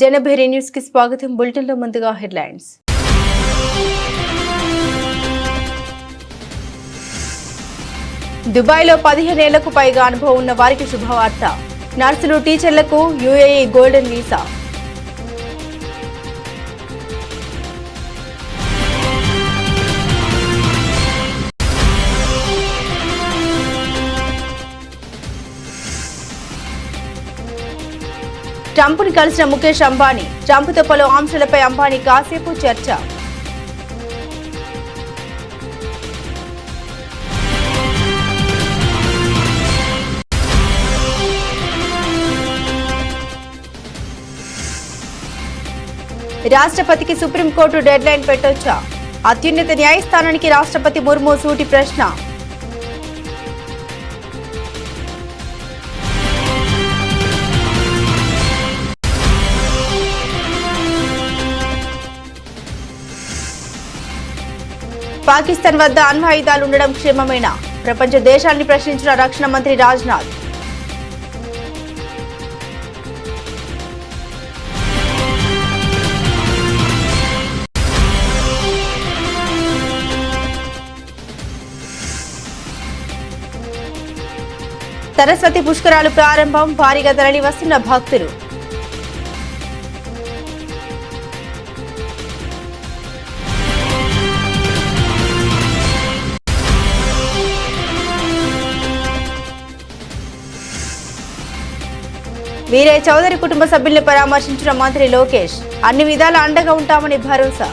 Janabheri news కి స్వాగతం. Bulletin లో ముందుగా హెడ్లైన్స్. దుబాయ్లో 15 ఏళ్లకు పైగా అనుభవం ఉన్న వారికి శుభవార్త. నర్సులు, టీచర్లకు యుఏఈ గోల్డెన్ వీసా. ట్రంప్ను కలిసిన ముఖేష్ అంబానీ. ట్రంప్తో పలు అంశాలపై అంబానీ కాసేపు చర్చ. రాష్ట్రపతికి సుప్రీంకోర్టు డెడ్ లైన్ పెట్టొచ్చా? అత్యున్నత న్యాయస్థానానికి రాష్ట్రపతి ముర్ము సూటి ప్రశ్న. పాకిస్తాన్ వద్ద అణ్వాయుధాలు ఉండడం క్షేమమేనా? ప్రపంచ దేశాల్ని ప్రశ్నించిన రక్షణ మంత్రి రాజ్నాథ్. సరస్వతి పుష్కరాలు ప్రారంభం. భారీగా తరలి వస్తున్న భక్తులు. వీరయ్య చౌదరి కుటుంబ సభ్యుల్ని పరామర్శించిన మంత్రి లోకేష్. అన్ని విధాల అండగా ఉంటామని భరోసా.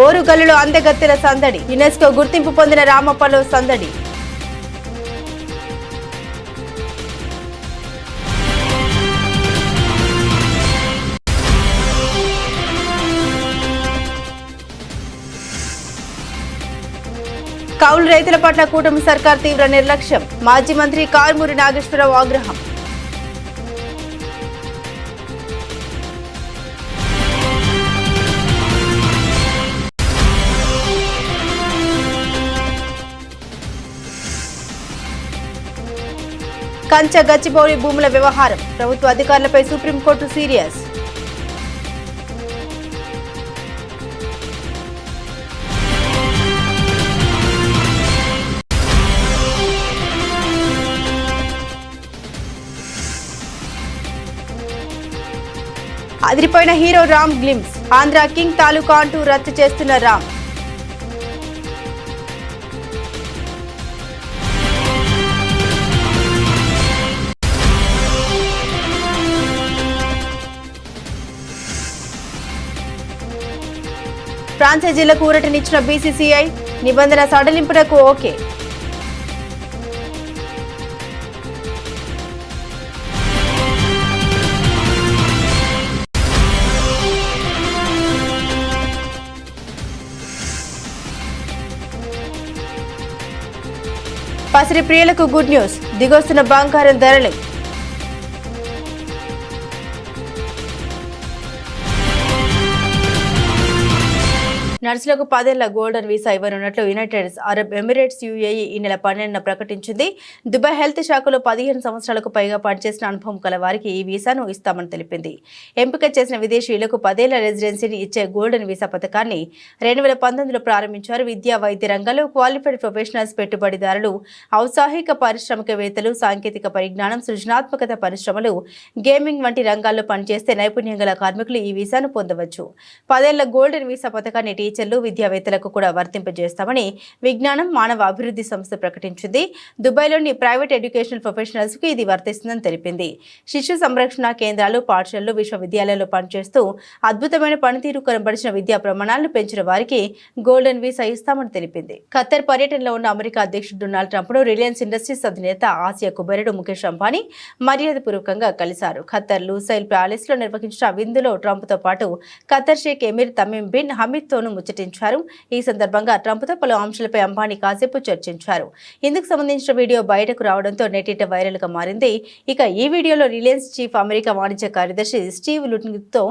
ఓరుగల్లులో అందగత్తెల సందడి. యునెస్కో గుర్తింపు పొందిన రామప్పలో సందడి. కౌలు రైతుల పట్ల కూటమి సర్కార్ తీవ్ర నిర్లక్ష్యం. మాజీ మంత్రి కారుమూరి నాగేశ్వరరావు ఆగ్రహం. కంచ గచ్చిబౌలి భూముల వ్యవహారం. ప్రభుత్వ అధికారులపై సుప్రీంకోర్టు సీరియస్. అదిరిపోయిన hero Ram glimpse. Andhra king తాలూకా అంటూ రచ్చ చేస్తున్న రామ్. ఫ్రాంచైజీలకు ఊరటనిచ్చిన బీసీసీఐ. నిబంధన సడలింపునకు ఓకే. పసిరి ప్రియులకు గుడ్ న్యూస్. దిగొస్తున్న బంగారం ధరలు. నర్సులకు 10 ఏళ్ల గోల్డెన్ వీసా ఇవ్వనున్నట్లు యునైటెడ్ అరబ్ ఎమిరేట్స్ యుఏఈ ఈ నెల 12న ప్రకటించింది. దుబాయ్ హెల్త్ శాఖలో 15 సంవత్సరాలకు పైగా పనిచేసిన అనుభవం కల వారికి ఈ వీసాను ఇస్తామని తెలిపింది. ఎంపిక చేసిన విదేశీయులకు 10 ఏళ్ల రెసిడెన్సీని ఇచ్చే గోల్డెన్ వీసా పథకాన్ని 2019లో ప్రారంభించారు. విద్యా, వైద్య రంగాల్లో క్వాలిఫైడ్ ప్రొఫెషనల్స్, పెట్టుబడిదారులు, ఔత్సాహిక పారిశ్రామికవేత్తలు, సాంకేతిక పరిజ్ఞానం, సృజనాత్మకత పరిశ్రమలు, గేమింగ్ వంటి రంగాల్లో పనిచేస్తే నైపుణ్యం గల కార్మికులు ఈ వీసాను పొందవచ్చు. 10 ఏళ్ల గోల్డెన్ వీసా పథకాన్ని టీచర్లు, విద్యావేత్తలకు కూడా వర్తింపజేస్తామని విజ్ఞానం, మానవ అభివృద్ధి సంస్థ ప్రకటించింది. దుబాయ్లోని ప్రైవేట్ ఎడ్యుకేషనల్ ప్రొఫెషనల్స్ కు ఇది వర్తిస్తుందని తెలిపింది. శిశు సంరక్షణ కేంద్రాలు, పాఠశాలలు, విశ్వవిద్యాలయాల్లో పనిచేస్తూ అద్భుతమైన పనితీరు కనబరిచిన విద్యా ప్రమాణాలను పెంచిన వారికి గోల్డెన్ వీసా ఇస్తామని తెలిపింది. ఖత్తర్ పర్యటనలో ఉన్న అమెరికా అధ్యక్షుడు డొనాల్డ్ ట్రంప్ను రిలయన్స్ ఇండస్ట్రీస్ అధినేత, ఆసియా కుబేరుడు ముఖేష్ అంబానీ మర్యాదపూర్వకంగా కలిశారు. ఖత్తర్ లూసైల్ ప్యాలెస్ లో నిర్వహించిన విందులో ట్రంప్తో పాటు ఖత్తర్ షేక్ ఎమీర్ తమీమ్ బిన్ హమీద్ తోనూ ముచ్చటించారు. ఈ సందర్భంగా ట్రంప్తో పలు అంశాలపై అంబానీ కాసేపు చర్చించారు. ఇందుకు సంబంధించిన వీడియో బయటకు రావడంతో నెట్టింట వైరల్ గా మారింది. ఇక ఈ వీడియోలో రిలయన్స్ చీఫ్ అమెరికా వాణిజ్య కార్యదర్శి స్టీవ్ లుట్నిక్తో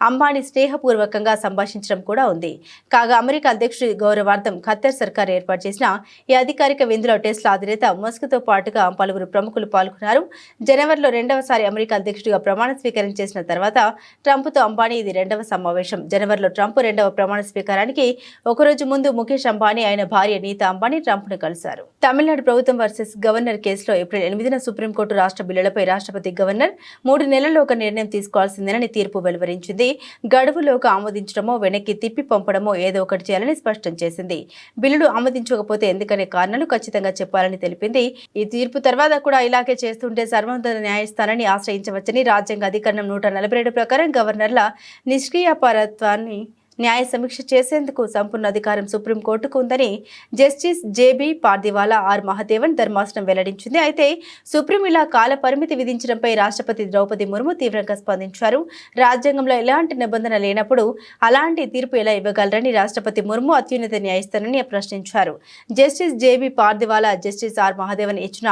అంబానీ స్నేహపూర్వకంగా సంభాషించడం కూడా ఉంది. కాగా అమెరికా అధ్యక్షుడి గౌరవార్థం ఖత్తర్ సర్కార్ ఏర్పాటు చేసిన ఈ అధికారిక విందులో టెస్లా అధినేత మస్క్తో పాటుగా పలువురు ప్రముఖులు పాల్గొన్నారు. జనవరిలో రెండవసారి అమెరికా అధ్యక్షుడిగా ప్రమాణ స్వీకారం చేసిన తర్వాత ట్రంప్తో అంబానీ ఇది రెండవ సమావేశం. జనవరిలో ట్రంప్ రెండవ ప్రమాణ స్వీకారానికి ఒకరోజు ముందు ముఖేష్ అంబానీ ఆయన భార్య నీతా అంబానీ ట్రంప్ను కలిశారు. తమిళనాడు ప్రభుత్వం వర్సెస్ గవర్నర్ కేసులో ఏప్రిల్ 8న సుప్రీంకోర్టు రాష్ట్ర బిల్లులపై రాష్ట్రపతి గవర్నర్ 3 నెలల్లో ఒక నిర్ణయం తీసుకోవాల్సిందేనని తీర్పు వెలువరించింది. గడువులోకి ఆమోదించడమో వెనక్కి తిప్పి పంపడమో ఏదో ఒకటి చేయాలని స్పష్టం చేసింది. బిల్లులు ఆమోదించకపోతే ఎందుకనే కారణాలు ఖచ్చితంగా చెప్పాలని తెలిపింది. ఈ తీర్పు తర్వాత కూడా ఇలాగే చేస్తుంటే సర్వోన్నత న్యాయస్థానాన్ని ఆశ్రయించవచ్చని రాజ్యాంగ అధికరణం 142 ప్రకారం గవర్నర్ల నిష్క్రియాపరత్వాన్ని న్యాయ సమీక్ష చేసేందుకు సంపూర్ణ అధికారం సుప్రీంకోర్టుకు ఉందని justice J B Pardiwala R Mahadevan ధర్మాసనం వెల్లడించింది. అయితే సుప్రీం ఇలా కాల పరిమితి విధించడంపై రాష్ట్రపతి ద్రౌపది ముర్ము తీవ్రంగా స్పందించారు. రాజ్యాంగంలో ఎలాంటి నిబంధన లేనప్పుడు అలాంటి తీర్పు ఎలా ఇవ్వగలరని రాష్ట్రపతి ముర్ము అత్యున్నత న్యాయస్థానాన్ని ప్రశ్నించారు. Justice J B Pardiwala justice R Mahadevan ఇచ్చిన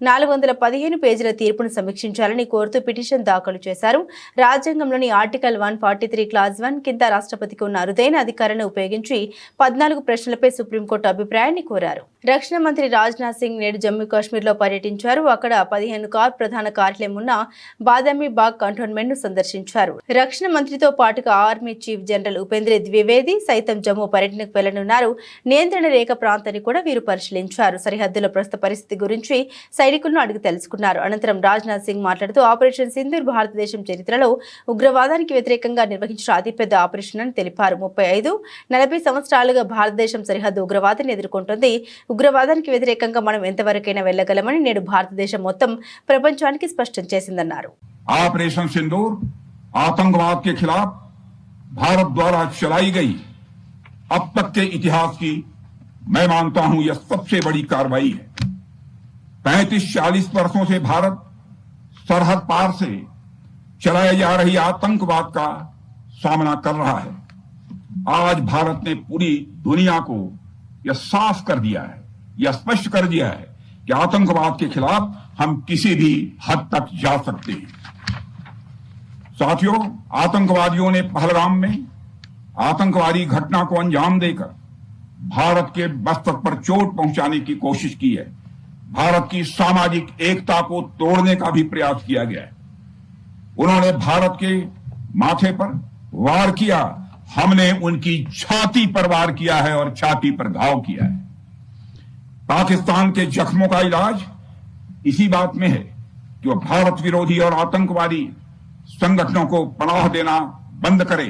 415 పేజీల తీర్పును సమీక్షించాలని కోరుతూ పిటిషన్ దాఖలు చేశారు. రాజ్యాంగంలోని ఆర్టికల్ 143 క్లాజ్ 1 కింద రాష్ట్రపతికి అరుదైన అధికారాన్ని ఉపయోగించి 14 ప్రశ్నలపై సుప్రీంకోర్టు అభిప్రాయాన్ని కోరారు. రక్షణ మంత్రి రాజ్నాథ్ సింగ్ నేడు జమ్మూ కాశ్మీర్లో పర్యటించారు. అక్కడ 15 కార్ ప్రధాన కార్యాలయం ఉన్న బాదామి బాగ్ కంటోన్మెంట్ ను సందర్శించారు. రక్షణ మంత్రితో పాటుగా army chief general Upendra Dwivedi సైతం జమ్మూ పర్యటనకు వెళ్లనున్నారు. నియంత్రణ రేఖ ప్రాంతాన్ని కూడా వీరు పరిశీలించారు. సరిహద్దుల ప్రస్తుత పరిస్థితి గురించి సైనికులను అడిగి తెలుసుకున్నారు. అనంతరం రాజ్నాథ్ సింగ్ మాట్లాడుతూ ఆపరేషన్ సింధూర్ భారతదేశం చరిత్రలో ఉగ్రవాదానికి వ్యతిరేకంగా నిర్వహించిన అతిపెద్ద ఆపరేషన్ అని తెలిపారు. 35-40 సంవత్సరాలుగా భారతదేశం సరిహద్దు ఉగ్రవాదాన్ని ఎదుర్కొంటుంది. ఉగ్రవాదానికి వ్యతిరేకంగా మనం ఎంతవరకైనా వెళ్లగలమని నేడు భారతదేశం మొత్తం ప్రపంచానికి స్పష్టం చేసిందన్నారు. ఆపరేషన్ సింధూర్ आतंकवाद के खिलाफ भारत द्वारा चलाई गई अब तक के इतिहास की मैं मानता हूं यह सबसे बड़ी कार्रवाई है। 35-40 वर्षों से भारत सरहद पार से चलाए जा रही आतंकवाद का सामना कर रहा है। आज भारत ने पूरी दुनिया को यह साफ कर दिया है, यह स्पष्ट कर दिया है कि आतंकवाद के खिलाफ हम किसी भी हद तक जा सकते हैं। साथियों, आतंकवादियों ने पहलगाम में आतंकवादी घटना को अंजाम देकर भारत के मस्तक पर चोट पहुंचाने की कोशिश की है। भारत की सामाजिक एकता को तोड़ने का भी प्रयास किया गया है। उन्होंने भारत के माथे पर वार किया, हमने उनकी छाती पर वार किया है और छाती पर घाव किया है। पाकिस्तान के जख्मों का इलाज इसी बात में है कि वह भारत विरोधी और आतंकवादी संगठनों को पनाह देना बंद करे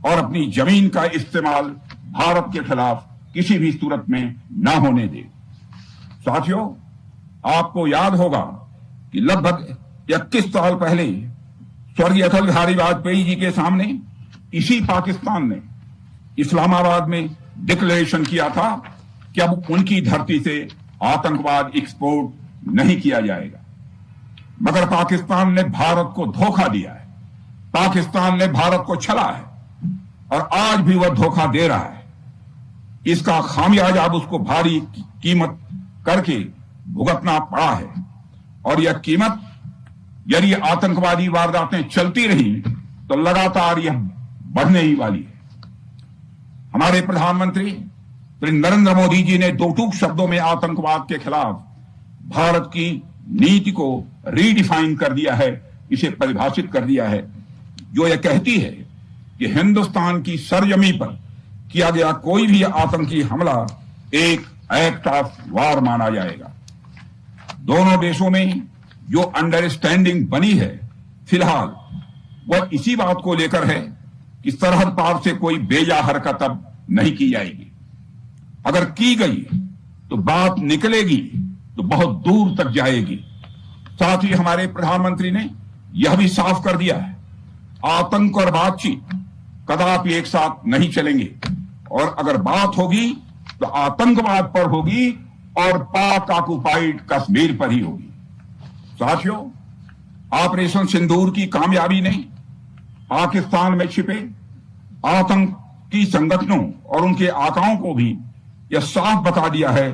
और अपनी जमीन का इस्तेमाल भारत के खिलाफ किसी भी सूरत में न होने दे। साथियों, आपको याद होगा कि लगभग 21 साल पहले स्वर्गीय अटल बिहारी वाजपेयी जी के सामने इसी पाकिस्तान ने इस्लामाबाद में डिक्लेरेशन किया था कि अब उनकी धरती से आतंकवाद एक्सपोर्ट नहीं किया जाएगा। मगर पाकिस्तान ने भारत को धोखा दिया है, पाकिस्तान ने भारत को छला है और आज भी वह धोखा दे रहा है। इसका खामियाजा अब उसको भारी कीमत करके भुगतना पड़ा है और यह कीमत यदि आतंकवादी वारदातें चलती रही तो लगातार यह बढ़ने ही वाली है। हमारे प्रधानमंत्री श्री नरेंद्र मोदी जी ने दो टूक शब्दों में आतंकवाद के खिलाफ भारत की नीति को रीडिफाइन कर दिया है, इसे परिभाषित कर दिया है, जो यह कहती है कि हिंदुस्तान की सरजमी पर किया गया कोई भी आतंकी हमला एक एक्ट ऑफ वार माना जाएगा। दोनों देशों में जो अंडरस्टैंडिंग बनी है फिलहाल वह इसी बात को लेकर है कि सरहद पार से कोई बेजा हरकत अब नहीं की जाएगी। अगर की गई तो बात निकलेगी तो बहुत दूर तक जाएगी। साथ ही हमारे प्रधानमंत्री ने यह भी साफ कर दिया है, आतंक और बातचीत कदापि एक साथ नहीं चलेंगे और अगर बात होगी तो आतंकवाद पर होगी और पाक ऑक्युपाइड कश्मीर पर ही होगी। साथियों, ऑपरेशन सिंदूर की कामयाबी ने पाकिस्तान में छिपे की संगठनों और उनके आकाओं को भी यह साफ बता दिया है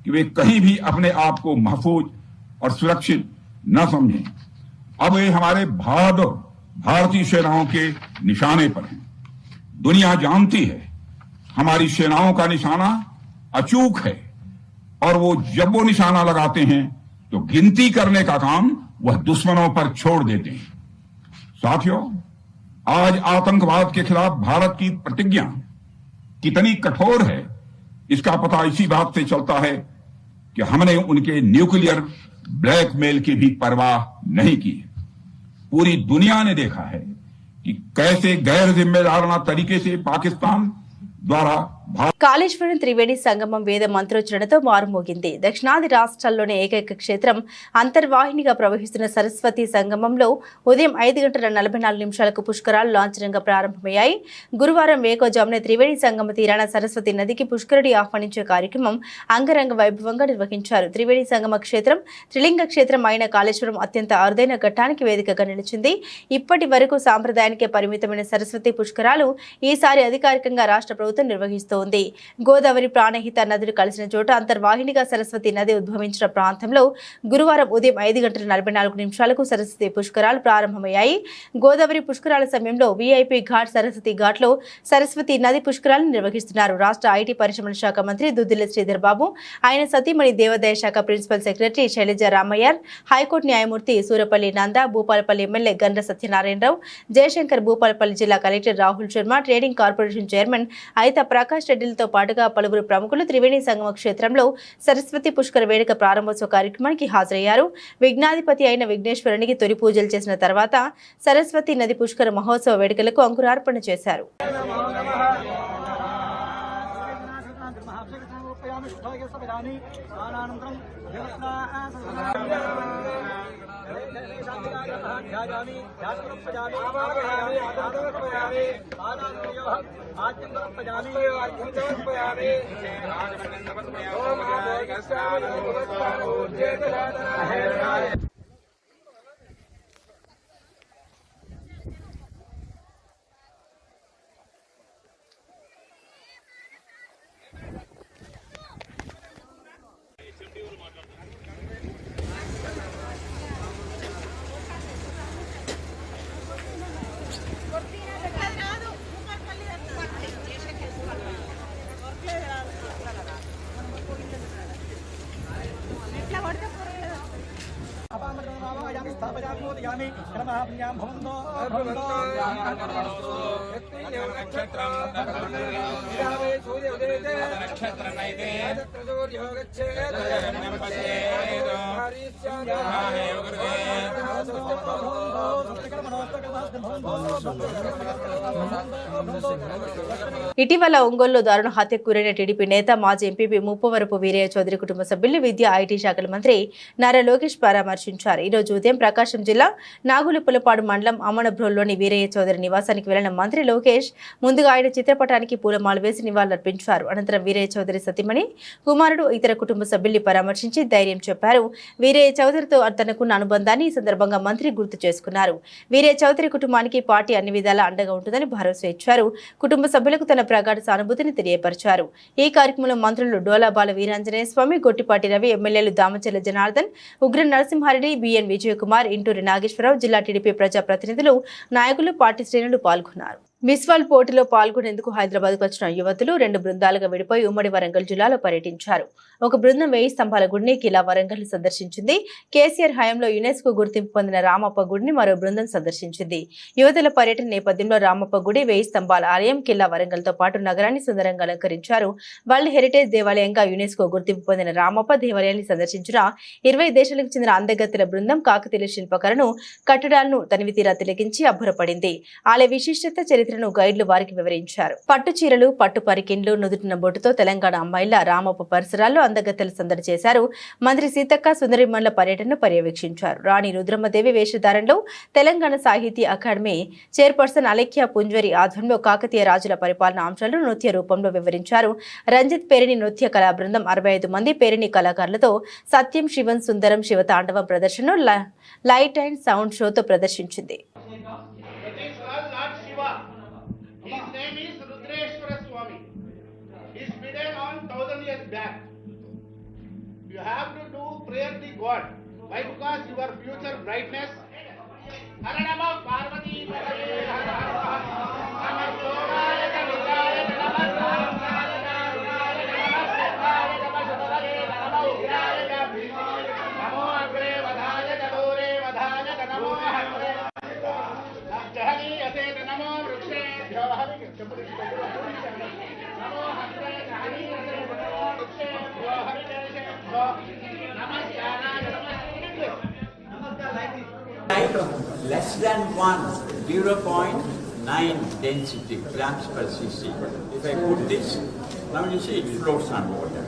कि वे कहीं भी अपने आप को महफूज और सुरक्षित न समझें। अब वे हमारे बहादुर भारतीय सेनाओं के निशाने पर हैं। दुनिया जानती है हमारी सेनाओं का निशाना अचूक है और वो जब वो निशाना लगाते हैं तो गिनती करने का काम वह दुश्मनों पर छोड़ देते हैं। साथियों, आज आतंकवाद के खिलाफ भारत की प्रतिज्ञा कितनी कठोर है इसका पता इसी बात से चलता है कि हमने उनके न्यूक्लियर ब्लैकमेल की भी परवाह नहीं की। पूरी दुनिया ने देखा है कि कैसे गैर जिम्मेदाराना तरीके से पाकिस्तान द्वारा కాళేశ్వరం త్రివేణి సంగమం వేద మంత్రోచ్చరణతో మారుమోగింది. దక్షిణాది రాష్ట్రాల్లోనే ఏకైక క్షేత్రం అంతర్వాహినిగా ప్రవహిస్తున్న సరస్వతి సంగమంలో ఉదయం 5:44 పుష్కరాలు లాంఛనంగా ప్రారంభమయ్యాయి. గురువారం వేకోజామున త్రివేణి సంగమ తీరాన సరస్వతి నదికి పుష్కరుడి ఆహ్వానించే కార్యక్రమం అంగరంగ వైభవంగా నిర్వహించారు. త్రివేణి సంగమ క్షేత్రం త్రిలింగ క్షేత్రం అయిన కాళేశ్వరం అత్యంత అరుదైన ఘట్టానికి వేదికగా నిలిచింది. ఇప్పటి వరకు సాంప్రదాయానికే పరిమితమైన సరస్వతి పుష్కరాలు ఈసారి అధికారికంగా రాష్ట్ర ప్రభుత్వం నిర్వహిస్తోంది. గోదావరి ప్రాణహిత నదులు కలిసిన చోట అంతర్వాహినిగా సరస్వతి నది ఉద్భవించిన ప్రాంతంలో గురువారం ఉదయం 5:44 సరస్వతి పుష్కరాలు ప్రారంభమయ్యాయి. గోదావరి పుష్కరాల సమయంలో వీఐపీ ఘాట్ సరస్వతి ఘాట్లో సరస్వతి నది పుష్కరాలను నిర్వహిస్తున్నారు. రాష్ట్ర ఐటీ పరిశ్రమల శాఖ మంత్రి దుద్దిల్ల శ్రీధర్ బాబు, ఆయన సతీమణి దేవాదాయ శాఖ principal secretary Shailaja Ramaiyer, high court న్యాయమూర్తి సూరపల్లి నంద, భూపాలపల్లి ఎమ్మెల్యే గండ్ర సత్యనారాయణరావు, జయశంకర్, భూపాలపల్లి జిల్లా collector Rahul Sharma, trading corporation chairman Ayitha Prakash రెడ్డిలతో పాటుగా పలువురు ప్రముఖులు త్రివేణి సంగమ క్షేత్రంలో సరస్వతి పుష్కర వేడుక ప్రారంభోత్సవ కార్యక్రమానికి హాజరయ్యారు. విఘ్నాధిపతి అయిన విఘ్నేశ్వరునికి తొలి పూజలు చేసిన తర్వాత సరస్వతి నది పుష్కర మహోత్సవ వేడుకలకు అంకురార్పణ చేశారు. ఇటీవల ఒంగోలులో దారుణ హత్యకు గురైన టీడీపీ నేత మాజీ ఎంపీపీ ముప్పవరపు వీరయ్య చౌదరి కుటుంబ సభ్యులు విద్యా ఐటీ శాఖల మంత్రి నారా లోకేష్ పరామర్శించారు. ఈ రోజు ఉదయం ప్రకాశం జిల్లా నాగులుపులపాడు మండలం అమ్మనబ్రోల్లోని వీరయ్య చౌదరి నివాసానికి వెళ్లిన మంత్రి లోకేష్ ముందుగా ఆయన చిత్రపటానికి పూలమాల వేసి నివాళులర్పించారు. అనంతరం వీరయ్య చౌదరి సతీమణి, కుమారుడు, ఇతర కుటుంబ సభ్యుల్ని పరామర్శించి ధైర్యం చెప్పారు. వీరయ్య చౌదరితో తనకున్న అనుబంధాన్ని ఈ సందర్భంగా మంత్రి గుర్తు చేసుకున్నారు. వీరయ్య చౌదరి కుటుంబానికి పార్టీ అన్ని విధాలా అండగా ఉంటుందని భరోసా ఇచ్చారు. కుటుంబ సభ్యులకు తన ప్రగాఢ సానుభూతిని తెలియపరిచారు. ఈ కార్యక్రమంలో మంత్రులు డోలాబాల వీరాంజనేయ స్వామి, గొట్టిపాటి రవి, ఎమ్మెల్యేలు దామచర్ల జనార్దన్, ఉగ్ర నరసింహారెడ్డి, బిఎన్ విజయకుమార్, ఇంటూరి నాగేశ్వరరావు, జిల్లా టీడీపీ ప్రజాప్రతినిధులు, నాయకులు, పార్టీ శ్రేణులు పాల్గొన్నారు. మిస్ వరల్డ్ పోటీలో పాల్గొనేందుకు హైదరాబాద్కు వచ్చిన యువతులు 2 బృందాలుగా విడిపోయి ఉమ్మడి వరంగల్ జిల్లాలో పర్యటించారు. ఒక బృందం 1000 స్తంభాల గుడిని కిలా వరంగల్ సందర్శించింది. కేసీఆర్ హయాంలో యునెస్కో గుర్తింపు పొందిన రామప్ప గుడిని మరో బృందం సందర్శించింది. యువతుల పర్యటన నేపథ్యంలో రామప్ప గుడి, 1000 స్తంభాల ఆలయం, కిలా వరంగల్తో పాటు నగరాన్ని సుందరంగా అలంకరించారు. వరల్డ్ హెరిటేజ్ దేవాలయంగా యునెస్కో గుర్తింపు పొందిన రామప్ప దేవాలయాన్ని సందర్శించిన 20 దేశాలకు చెందిన అందగత్తెల బృందం కాకతీయ శిల్పకళను, కట్టడాలను తనివితీరా తిలకించి అబ్బురపడింది. ఆలయ విశిష్టత, చరిత్రను గైడ్లు వారికి వివరించారు. పట్టు చీరలు, పట్టు పరికిన్లు, నుదుటిన బొట్టుతో తెలంగాణ అమ్మాయిల రామప్ప పరిసరాల్లో అందగత్తెలు సందడి చేశారు. మంత్రి సీతక్క సుందరిమణుల పర్యటనను పర్యవేక్షించారు. రాణి రుద్రమ్మదేవి వేషధారణలో తెలంగాణ సాహితీ అకాడమీ చైర్పర్సన్ అలెఖ్య పుంజ్వరి ఆధ్వర్యంలో కాకతీయ రాజుల పరిపాలన అంశాలను నృత్య రూపంలో వివరించారు. రంజిత్ పేరిణి నృత్య కళా బృందం 65 మంది పేరిణి కళాకారులతో సత్యం, శివం, సుందరం, శివతాండవం ప్రదర్శనను లైట్ అండ్ సౌండ్ షోతో ప్రదర్శించింది. His name is Rudreshwar. body is hidden on 1000 years back. You have to do prayer to God. Why? Because your future brightness. Hara Namo Parvati Padme Hara Hara Namah Shivaya Namaskara Namah Ramaya Namah Namah Namah Namah Ugraya Namo Agre Vadaya Kadore Vadaya Namo Agre Jahani Ase Namo Vrikshe Jahani Namo Agre Jahani Ase Namo Vrikshe Jahani Namaskara Less than 0.9 density grams per cc. If I put this, now you see it floats on water.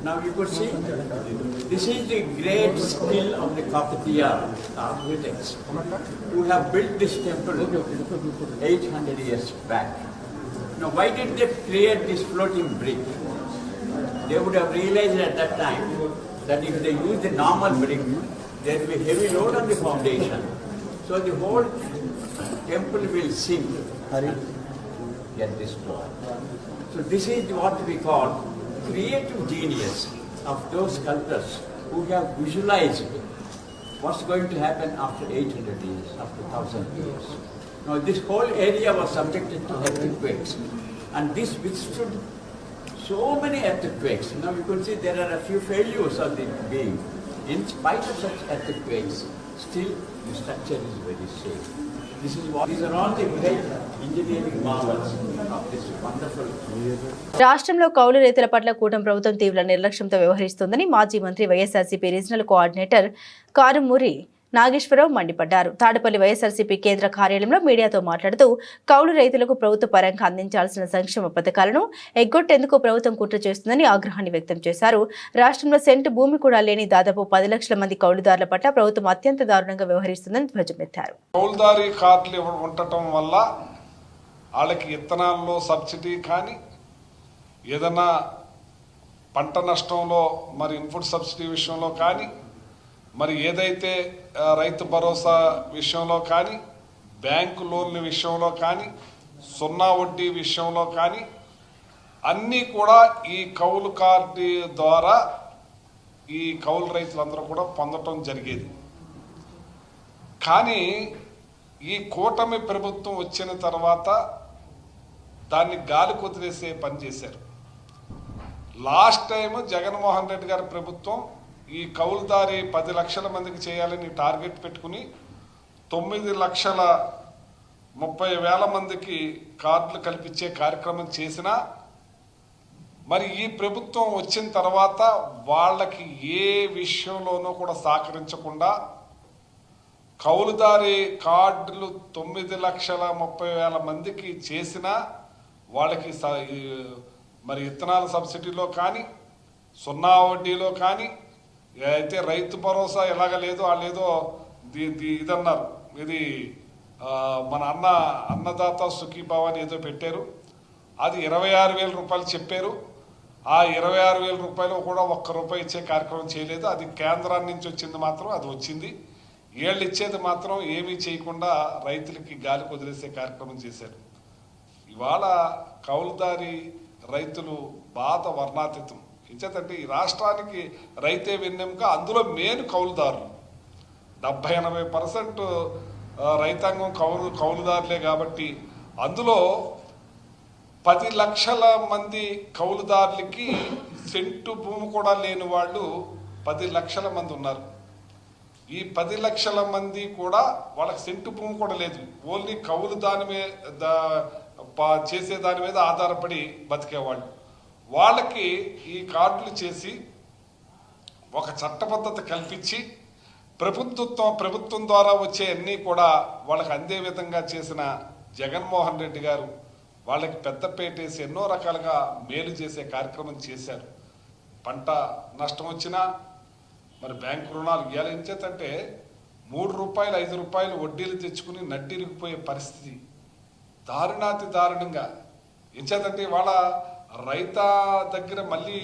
Now you could see, this is the great skill of the Kakatiya architects who have built this temple 800 years back. Now why did they create this floating brick? They would have realized at that time that if they use the normal brick, there will be heavy load on the foundation. So the whole temple will sink and get destroyed. So this is what we call creative genius of those sculptors who have visualized what's going to happen after 800 years, after 1000 years. Now this whole area was subjected to earthquakes, and this withstood so many earthquakes. Now you can see there are a few failures of the beam. In spite of such earthquakes, still the structure is very safe. These are all the great engineering marvels of this wonderful. రాష్ట్రంలో కౌలు రైతుల పట్ల కూటమి ప్రభుత్వం తీవ్ర నిర్లక్ష్యంతో వ్యవహరిస్తోందని మాజీ మంత్రి వైఎస్ఆర్సీపీ రీజనల్ కోఆర్డినేటర్ కారుమూరి నాగేశ్వరరావు మండిపడ్డారు. తాడేపల్లి వైఎస్ఆర్సీపీ కేంద్ర కార్యాలయంలో మీడియాతో మాట్లాడుతూ కౌలు రైతులకు ప్రభుత్వ పరంగా అందించాల్సిన సంక్షేమ పథకాలను ఎగ్గొట్టేందుకు ప్రభుత్వం కుట్ర చేస్తుందని ఆగ్రహాన్ని వ్యక్తం చేశారు. రాష్ట్రంలో సెంటు భూమి కూడా లేని దాదాపు 10 లక్షల మంది కౌలుదారుల పట్ల ప్రభుత్వం అత్యంత దారుణంగా వ్యవహరిస్తుందని ధ్వజమెత్తారు. కౌలుదారీ కార్డులు ఉండటం వల్ల వాళ్ళకి విత్తనాల్లో సబ్సిడీ కానీ ఏదైనా పంట నష్టంలో మరి ఇన్పుట్ సబ్సిడీ విషయంలో కానీ మరి ఏదైతే రైతు భరోసా విషయంలో కానీ బ్యాంకు లోన్ల విషయంలో కానీ సున్నా వడ్డీ విషయంలో కానీ అన్నీ కూడా ఈ కౌలు కార్డు ద్వారా ఈ కౌలు రైతులందరూ కూడా పొందటం జరిగేది. కానీ ఈ కూటమి ప్రభుత్వం వచ్చిన తర్వాత దాన్ని గాలి కుదిరేసే పని చేశారు. లాస్ట్ టైం జగన్మోహన్ రెడ్డి గారి ప్రభుత్వం ఈ కౌలుదారి 10 లక్షల మందికి చేయాలని టార్గెట్ పెట్టుకుని 9,30,000 మందికి కార్డులు కల్పించే కార్యక్రమం చేసినా మరి ఈ ప్రభుత్వం వచ్చిన తర్వాత వాళ్ళకి ఏ విషయంలోనూ కూడా సహకరించకుండా కౌలుదారి కార్డులు 9,30,000 మందికి చేసినా వాళ్ళకి మరి విత్తనాల సబ్సిడీలో కానీ సున్నా వడ్డీలో కానీ అయితే రైతు భరోసా ఎలాగ లేదో వాళ్ళేదో ఇదన్నారు, ఇది మన అన్నదాత సుఖీభావ అని ఏదో పెట్టారు. అది 26,000 రూపాయలు చెప్పారు. ఆ 26,000 రూపాయలు కూడా ₹1 ఇచ్చే కార్యక్రమం చేయలేదు. అది కేంద్రాన్ని నుంచి వచ్చింది మాత్రం అది వచ్చింది. ఏళ్ళు ఇచ్చేది మాత్రం ఏమీ చేయకుండా రైతులకి గాలి కుదిరేసే కార్యక్రమం చేశారు. ఇవాళ కౌలుదారి రైతులు బాధ వర్ణాతీతం. ఇచ్చేదంటే ఈ రాష్ట్రానికి రైతే వెన్నెముక, అందులో మెయిన్ కౌలుదారులు 70-80% రైతాంగం కౌలుదారులే. కాబట్టి అందులో 10 లక్షల మంది కౌలుదారులకి సెంటు భూమి కూడా లేని వాళ్ళు 10 లక్షల మంది ఉన్నారు. ఈ 10 లక్షల మంది కూడా వాళ్ళకి సెంటు భూమి కూడా లేదు. ఓన్లీ కౌలు దాని మీద చేసే దాని మీద ఆధారపడి బతికేవాళ్ళు. వాళ్ళకి ఈ కార్డులు చేసి ఒక చట్టబద్ధత కల్పించి ప్రభుత్వం ద్వారా వచ్చే అన్నీ కూడా వాళ్ళకి అందే విధంగా చేసిన జగన్మోహన్ రెడ్డి గారు వాళ్ళకి పెద్దపేటేసి ఎన్నో రకాలుగా మేలు చేసే కార్యక్రమం చేశారు. పంట నష్టం వచ్చినా మరి బ్యాంకు రుణాలు ఇవ్వాలి. ఏం చేతంటే ₹3, ₹5 వడ్డీలు తెచ్చుకుని నడ్డిరిగిపోయే పరిస్థితి దారుణంగా. ఏం చేతంటే వాళ్ళ రైత దగ్గర మళ్ళీ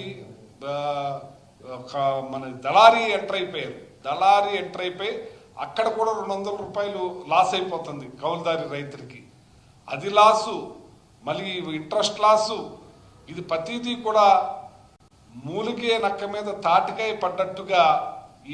మన దళారీ ఎంటర్ అయిపోయి అక్కడ కూడా ₹200 లాస్ అయిపోతుంది కౌలుదారి రైతులకి. అది లాసు. మళ్ళీ ఇంట్రెస్ట్ లాసు, ఇది ప్రతిదీ కూడా మూలిగే నక్క మీద తాటికాయ పడ్డట్టుగా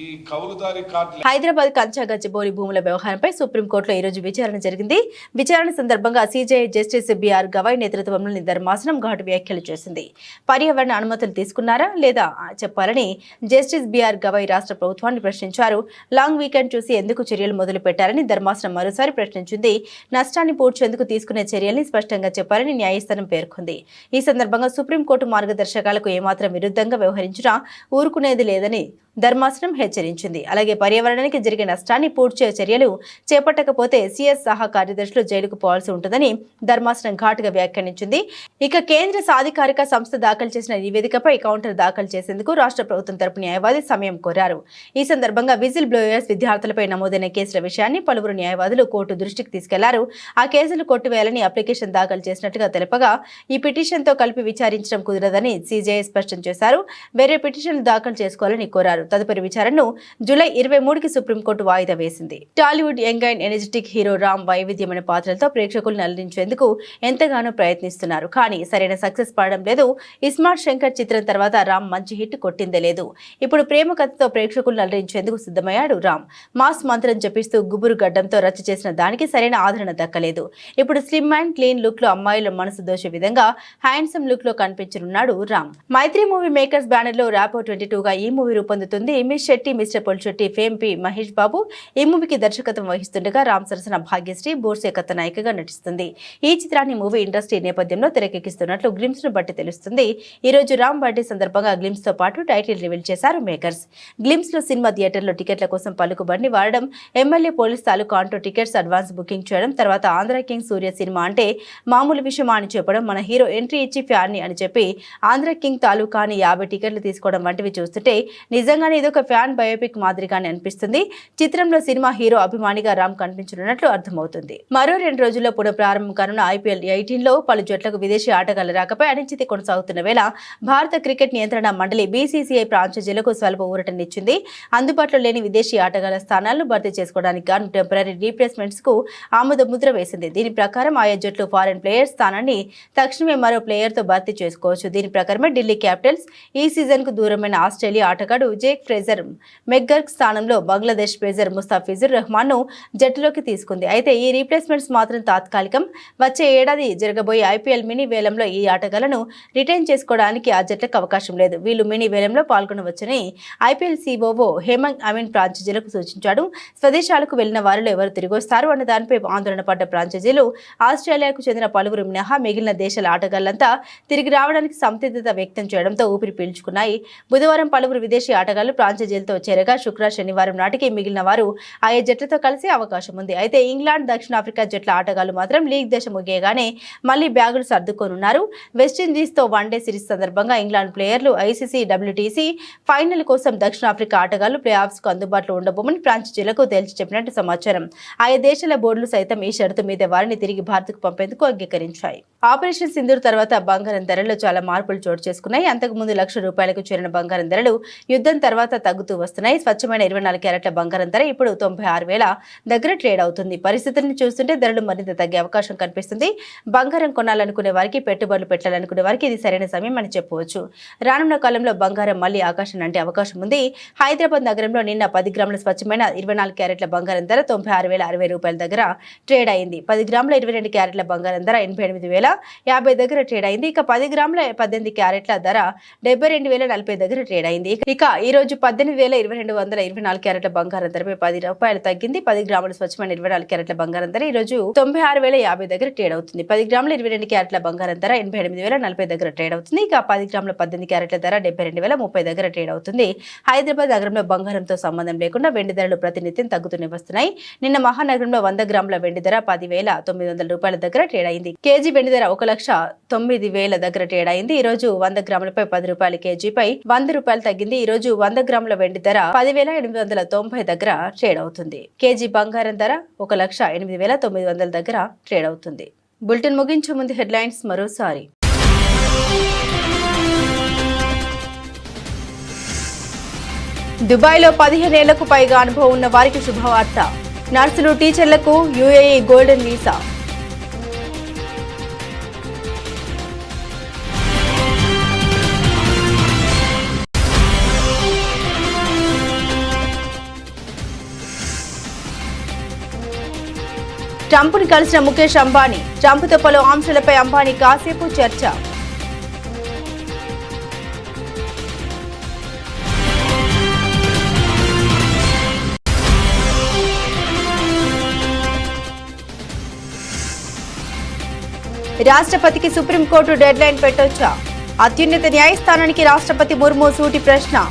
ఈ కౌలుదారి కార్డులు. హైదరాబాద్ కంచా గచ్చిబౌలి భూముల వ్యవహారంపై సుప్రీంకోర్టులో ఈ రోజు విచారణ జరిగింది. విచారణ సందర్భంగా సిజేఐ జస్టిస్ బిఆర్ గవాయ్ నేతృత్వంలోని ధర్మాసనం ఘాటు వ్యాఖ్యలు చేసింది. పర్యావరణ అనుమతులు తీసుకున్నారా లేదా చెప్పాలని జస్టిస్ బిఆర్ గవాయ్ రాష్ట్ర ప్రభుత్వాన్ని ప్రశ్నించారు. లాంగ్ వీకెండ్ చూసి ఎందుకు చర్యలు మొదలు పెట్టారని ధర్మాసనం మరోసారి ప్రశ్నించింది. నష్టాన్ని పూడ్చేందుకు తీసుకునే చర్యల్ని స్పష్టంగా చెప్పాలని న్యాయస్థానం పేర్కొంది. ఈ సందర్భంగా సుప్రీంకోర్టు మార్గదర్శకాలకు ఏమాత్రం విరుద్ధంగా వ్యవహరించినా ఊరుకునేది లేదని ధర్మాసనం హెచ్చరించింది. అలాగే పర్యావరణానికి జరిగే నష్టాన్ని పూడ్చే చర్యలు చేపట్టకపోతే సిఎస్ సహా కార్యదర్శులు జైలుకు పోవాల్సి ఉంటుందని ధర్మాసనం ఘాటుగా వ్యాఖ్యానించింది. ఇక కేంద్ర సాధికారిక సంస్థ దాఖలు చేసిన నివేదికపై కౌంటర్ దాఖలు చేసేందుకు రాష్ట్ర ప్రభుత్వం తరపు న్యాయవాది సమయం కోరారు. ఈ సందర్భంగా విజిల్ బ్లోయర్స్ విద్యార్థులపై నమోదైన కేసుల విషయాన్ని పలువురు న్యాయవాదులు కోర్టు దృష్టికి తీసుకెళ్లారు. ఆ కేసులు కొట్టివేయాలని అప్లికేషన్ దాఖలు చేసినట్టుగా తెలపగా ఈ పిటిషన్తో కలిపి విచారించడం కుదరదని సిజేఐ స్పష్టం చేశారు. వేరే పిటిషన్లు దాఖలు చేసుకోవాలని కోరారు. తదుపరి విచారణను జూలై 23కి సుప్రీంకోర్టు వాయిదా వేసింది. Tollywood young and energetic hero Ram వైవిధ్యమైన పాత్రలతో ప్రేక్షకులను అలరించేందుకు ఎంతగానో ప్రయత్నిస్తున్నారు. కానీ సరైన సక్సెస్ పడడం లేదు. ఇస్మార్ట్ శంకర్ చిత్రం తర్వాత రామ్ మంచి హిట్ కొట్టిందే లేదు. ఇప్పుడు ప్రేమ కథతో ప్రేక్షకులను అలరించేందుకు సిద్ధమయ్యాడు రామ్. మాస్ మంత్రం జపిస్తూ గుబురు గడ్డంతో రచ్చ చేసిన దానికి సరైన ఆదరణ దక్కలేదు. ఇప్పుడు స్లిమ్ అండ్ క్లీన్ లుక్ లో అమ్మాయిల మనసు దోషే విధంగా హ్యాండ్సమ్ లుక్ లో కనిపించనున్నాడు Ram. Mythri movie makers banner లో ర్యాపో 22గా ఈ మూవీ రూపొందుతుంది. Miss Shetty, mister Polishetty, fame P Mahesh Babu ఈ మూవీకి దర్శకత్వం వహిస్తుండగా రామ్ సరసన భాగ్యశ్రీ బోర్సే కథ నాయికగా నటిస్తుంది. ఈ చిత్రాన్ని మూవీ ఇండస్ట్రీ నేపథ్యంలో తెరకెక్కిస్తున్నట్లు గ్లిమ్స్ ను బట్టి తెలుస్తుంది. ఈ రోజు రామ్ బర్త్డే సందర్భంగా గ్లిమ్స్ తో పాటు టైటిల్ రివీల్ చేశారు మేకర్స్. గ్లిమ్స్ లో సినిమా థియేటర్లో టికెట్ల కోసం పలుకుబడిని వాడడం, ఎమ్మెల్యే పోలీస్ తాలూకా అంటూ టికెట్స్ అడ్వాన్స్ బుకింగ్ చేయడం, తర్వాత ఆంధ్ర కింగ్ సూర్య సినిమా అంటే మామూలు విషయమా అని చెప్పడం, మన హీరో ఎంట్రీ ఇచ్చి ఫ్యాన్ ని అని చెప్పి ఆంధ్ర కింగ్ తాలూకా అని 50 టికెట్లు తీసుకోవడం వంటివి చూస్తుంటే నిజంగానే ఇదొక ఫ్యాన్ బయోపిక్ మాదిరిగానే అనిపిస్తుంది. చిత్రంలో సినిమా హీరో అభిమానిగా రామ్ కనిపించనున్నట్లు అర్థమవుతుంది. మరో 2 రోజుల్లో పునఃప్రారంభం కానున్న IPL 18లో పలు జట్లకు విదేశీ ఆటగాళ్ల రాకపై అనిశ్చితి కొనసాగుతున్న వేళ భారత క్రికెట్ నియంత్రణ మండలి BCCI ఫ్రాంచైజీలకు స్వల్ప ఊరటనిచ్చింది. అందుబాటులో లేని విదేశీ ఆటగాళ్ల స్థానాలను భర్తీ చేసుకోవడానికి గాను టెంపరీ రీప్లేస్మెంట్స్ కు ఆమోద ముద్ర వేసింది. దీని ప్రకారం ఆయా జట్లు ఫారెన్ ప్లేయర్ స్థానాన్ని తక్షణమే మరో ప్లేయర్ తో భర్తీ చేసుకోవచ్చు. దీని ప్రకారమే ఢిల్లీ క్యాపిటల్స్ ఈ సీజన్ కు దూరమైన ఆస్ట్రేలియా ఆటగాడు జేక్ ఫ్రేజర్ మెగ్గర్క్ స్థానంలో బంగ్లాదేశ్ పేసర్ ముస్తాఫిజుర్ రెహమాన్ ను జట్టులోకి తీసుకుంది. అయితే ఈ రీప్లేస్మెంట్స్ మాత్రం తాత్కాలికం. వచ్చే ఏడాది జరగబోయే IPL మినీ వేలంలో ఈ ఆటగాళ్లను రిటైన్ చేసుకోవడానికి ఆ జట్లకు అవకాశం లేదు. వీళ్ళు మినీ వేలంలో పాల్గొనవచ్చని IPL COO హేమంగ్ అమీన్ ఫ్రాంచైజీలకు సూచించాడు. స్వదేశాలకు వెళ్లిన వారిలో ఎవరు తిరిగి వస్తారు అన్న దానిపై ఆందోళన పడ్డ ఫ్రాంచైజీలు ఆస్ట్రేలియాకు చెందిన పలువురు మినహా మిగిలిన దేశాల ఆటగాళ్లంతా తిరిగి రావడానికి సంసిద్ధత వ్యక్తం చేయడంతో ఊపిరి పీల్చుకున్నాయి. బుధవారం పలువురు విదేశీ ఆటగాళ్లు ఫ్రాంచైజీలతో చేరగా శుక్ర-శనివారం నాటికి మిగిలిన వారు ఆయా జట్లతో కలిసే అవకాశం ఉంది. అయితే ఇంగ్లాండ్, దక్షిణాఫ్రికా జట్ల ఆటగాళ్లు మాత్రం లీగ్ దశ ముగియగానే మళ్లీ బ్యాగులు సర్దుకోనున్నారు. వెస్టిండీస్ తో వన్డే సిరీస్ సందర్భంగా ఇంగ్లాండ్ ప్లేయర్లు ICC WTC ఫైనల్ కోసం దక్షిణాఫ్రికా ఆటగాళ్లు ప్లే ఆఫ్స్ కు అందుబాటులో ఉండబోమని ఫ్రాంచైజీలకు తేల్చి చెప్పినట్టు సమాచారం. ఆయా దేశాల బోర్డులు సైతం ఈ షరతు మీద వారిని తిరిగి భారత్కు పంపేందుకు అంగీకరించాయి. ఆపరేషన్ సింధూర్ తర్వాత బంగారం ధరల్లో చాలా మార్పులు చోటు చేసుకున్నాయి. అంతకుముందు ₹1,00,000 చేరిన బంగారం ధరలు యుద్ధం తర్వాత తగ్గుతూ వస్తున్నాయి. స్వచ్ఛమైన 24 క్యారెట్ల బంగారం ధర ఇప్పుడు 96,000 దగ్గర ట్రేడ్ అవుతుంది. పరిస్థితులను చూస్తుంటే ధరలు మరింత తగ్గే అవకాశం కనిపిస్తుంది. బంగారం కొనాలనుకునే వారికి, పెట్టుబడులు పెట్టాలనుకునే వారికి ఇది సరైన సమయం అని చెప్పవచ్చు. రానున్న కాలంలో బంగారం మళ్లీ ఆకాశం అంటే అవకాశం ఉంది. హైదరాబాద్ నగరంలో నిన్న 10 గ్రాముల స్వచ్ఛమైన 24 క్యారెట్ల బంగారం ధర ₹96,060 దగ్గర ట్రేడ్ అయింది. 10 గ్రాముల 22 క్యారెట్ల బంగారం ధర ₹88,050 దగ్గర ట్రేడ్ అయింది. ఇక 10 గ్రాముల 18 క్యారెట్ల ధర ₹72,040 దగ్గర ట్రేడ్ అయింది. ఇక ఈ రోజు 18,224 క్యారెట్ల బంగారం ధరపై ₹10 తగ్గింది. 10 గ్రాముల స్వచ్ఛమైన 24 క్యారెట్ల బంగారం ధర ఈ రోజు ₹96,050 దగ్గర ట్రేడ్ అవుతుంది. 10 గ్రాముల 22 క్యారెట్ల బంగారం ధర ₹88,040 దగ్గర ట్రేడ్ అవుతుంది. ఇక 10 గ్రాముల 18 క్యారెట్ల ధర ₹72,030 దగ్గర ట్రేడ్ అవుతుంది. హైదరాబాద్ నగరంలో బంగారంతో సంబంధం లేకుండా వెండి ధరలు ప్రతినిత్యం తగ్గుతూనే వస్తున్నాయి. నిన్న మహానగరంలో 100 గ్రాముల వెండి ధర ₹10,900 దగ్గర ట్రేడ్ అయింది. కేజీ వెండి ధర ₹1,09,000 దగ్గర ట్రేడ్ అయింది. ఈ రోజు 100 గ్రాములపై ₹10 కేజీపై ₹100 తగ్గింది. ఈ రోజు 100 గ్రాముల వెండి ధర $10,890 దగ్గర ట్రేడ్ అవుతుంది. కేజీ బంగారం ధర $1,08,900 దగ్గర ట్రేడ్ అవుతుంది. బులెటిన్ ముగించే ముందు హెడ్లైన్స్ మరోసారి. దుబాయ్లో 15 ఏళ్లకు పైగా అనుభవం ఉన్న వారికి శుభవార్త. నర్సులు, టీచర్లకు UAE గోల్డెన్ వీసా. ట్రంప్ను కలిసిన ముఖేష్ అంబానీ. ట్రంప్తో పలు అంశాలపై అంబానీ కాసేపు చర్చ. రాష్ట్రపతికి సుప్రీంకోర్టు డెడ్లైన్ పెట్టొచ్చా? అత్యున్నత న్యాయస్థానానికి రాష్ట్రపతి ముర్ము సూటి ప్రశ్న.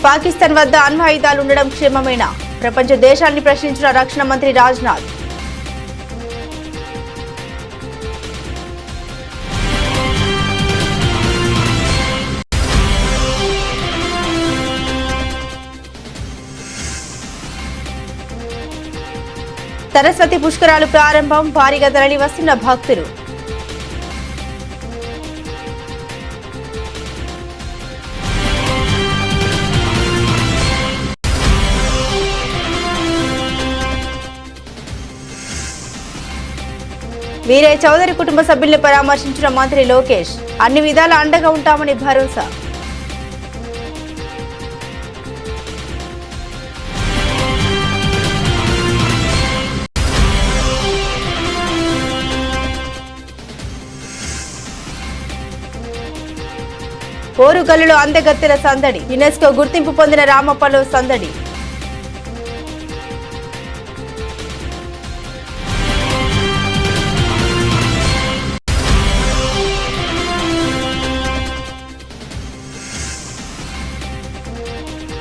పాకిస్తాన్ వద్ద అణ్వాయుధాలు ఉండడం క్షేమమేనా? ప్రపంచ దేశాన్ని ప్రశ్నించిన రక్షణ మంత్రి రాజ్నాథ్. సరస్వతి పుష్కరాలు ప్రారంభం. భారీగా తరలి వస్తున్న భక్తులు. వీరయ్య చౌదరి కుటుంబ సభ్యుల్ని పరామర్శించిన మంత్రి లోకేష్. అన్ని విధాలా అండగా ఉంటామని భరోసా. ఓరుగల్లులో అందగత్తెల సందడి. యునెస్కో గుర్తింపు పొందిన రామప్పలో సందడి.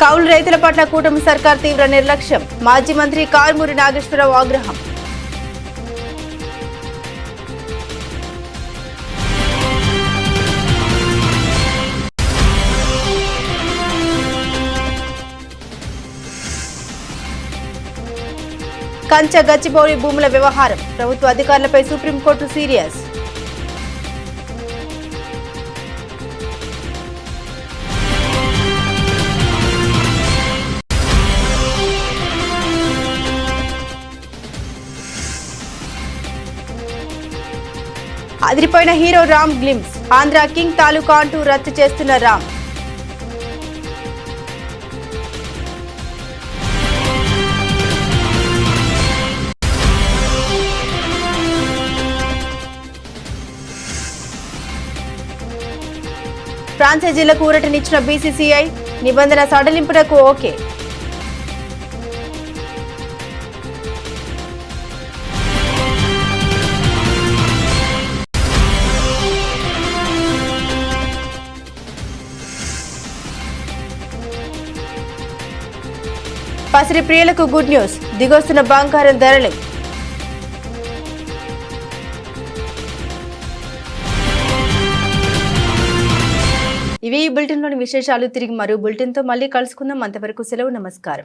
కౌలు రైతుల పట్ల కూటమి సర్కార్ తీవ్ర నిర్లక్ష్యం. మాజీ మంత్రి కారుమూరి నాగేశ్వరరావు ఆగ్రహం. కంచ గచ్చిబౌలి భూముల వ్యవహారం. ప్రభుత్వ అధికారులపై సుప్రీంకోర్టు సీరియస్. అదిరిపోయిన hero Ram glimpse. Andhra king తాలూకా అంటూ రచ్చ చేస్తున్న రామ్. ఫ్రాంచైజీలకు ఊరటనిచ్చిన బీసీసీఐ. నిబంధన సడలింపునకు ఓకే. పసిరి ప్రియులకు గుడ్ న్యూస్. దిగొస్తున్న బంగారం ధరలు. ఇవి ఈ బులెటిన్లోని విశేషాలు. తిరిగి మరో బులెటిన్తో మళ్ళీ కలుసుకుందాం. అంతవరకు సెలవు. నమస్కారం.